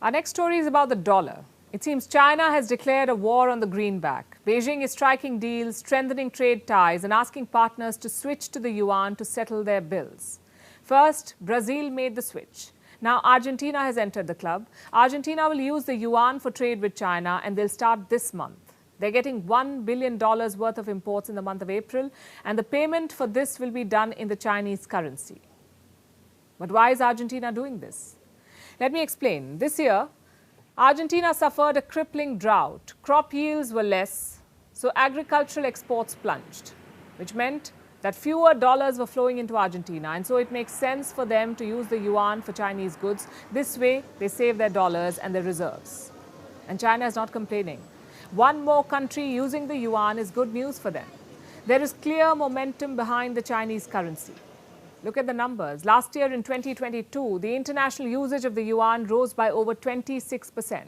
Our next story is about the dollar. It seems China has declared a war on the greenback. Beijing is striking deals, strengthening trade ties, and asking partners to switch to the yuan to settle their bills. First, Brazil made the switch. Now Argentina has entered the club. Argentina will use the yuan for trade with China, and they'll start this month. They're getting $1 billion worth of imports in the month of April, and the payment for this will be done in the Chinese currency. But why is Argentina doing this? Let me explain. This year, Argentina suffered a crippling drought. Crop yields were less, so agricultural exports plunged, which meant that fewer dollars were flowing into Argentina, and so it makes sense for them to use the yuan for Chinese goods. This way, they save their dollars and their reserves. And China is not complaining. One more country using the yuan is good news for them. There is clear momentum behind the Chinese currency. Look at the numbers. Last year in 2022, the international usage of the yuan rose by over 26%.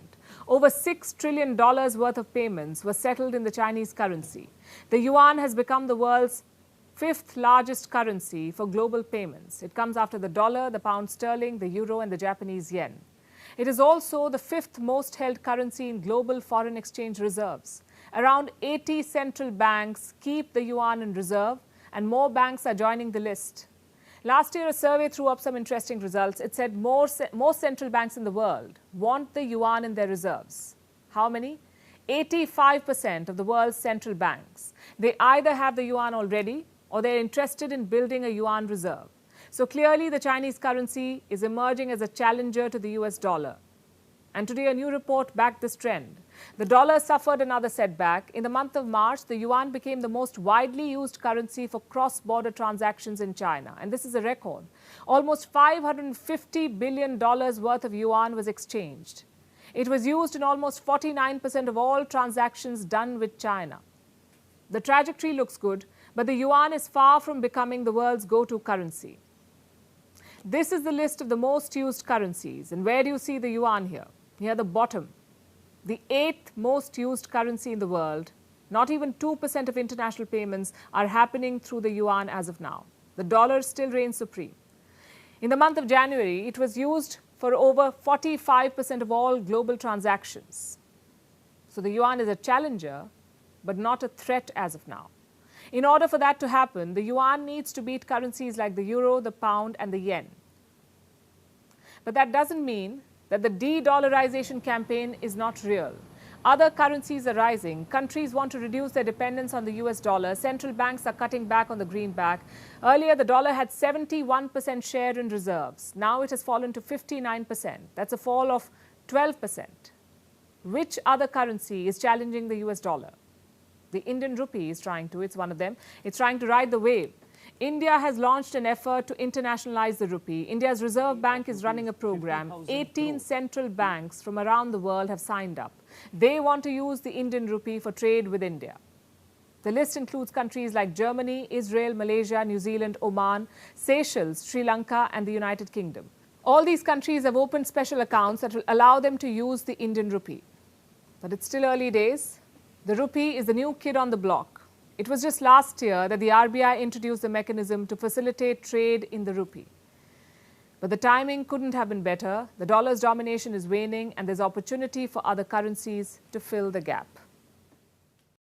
Over $6 trillion worth of payments were settled in the Chinese currency. The yuan has become the world's fifth largest currency for global payments. It comes after the dollar, the pound sterling, the euro, and the Japanese yen. It is also the fifth most held currency in global foreign exchange reserves. Around 80 central banks keep the yuan in reserve, and more banks are joining the list. Last year, a survey threw up some interesting results. It said most central banks in the world want the yuan in their reserves. How many? 85% of the world's central banks. They either have the yuan already or they're interested in building a yuan reserve. So clearly, the Chinese currency is emerging as a challenger to the US dollar. And today, a new report backed this trend. The dollar suffered another setback. In the month of March, the yuan became the most widely used currency for cross-border transactions in China. And this is a record. Almost $550 billion worth of yuan was exchanged. It was used in almost 49% of all transactions done with China. The trajectory looks good, but the yuan is far from becoming the world's go-to currency. This is the list of the most used currencies. And where do you see the yuan here? Near the bottom. The 8th most used currency in the world. Not even 2% of international payments are happening through the yuan as of now. The dollar still reigns supreme. In the month of January, it was used for over 45% of all global transactions. So the yuan is a challenger, but not a threat as of now. In order for that to happen, the yuan needs to beat currencies like the euro, the pound, and the yen. But that doesn't mean that the de-dollarization campaign is not real. Other currencies are rising. Countries want to reduce their dependence on the US dollar. Central banks are cutting back on the greenback. Earlier, the dollar had 71% share in reserves. Now it has fallen to 59%. That's a fall of 12%. Which other currency is challenging the US dollar? The Indian rupee is trying to. It's one of them. It's trying to ride the wave. India has launched an effort to internationalize the rupee. India's Reserve Bank is running a program. 18 central banks from around the world have signed up. They want to use the Indian rupee for trade with India. The list includes countries like Germany, Israel, Malaysia, New Zealand, Oman, Seychelles, Sri Lanka, and the United Kingdom. All these countries have opened special accounts that will allow them to use the Indian rupee. But it's still early days. The rupee is the new kid on the block. It was just last year that the RBI introduced the mechanism to facilitate trade in the rupee. But the timing couldn't have been better. The dollar's domination is waning, and there's opportunity for other currencies to fill the gap.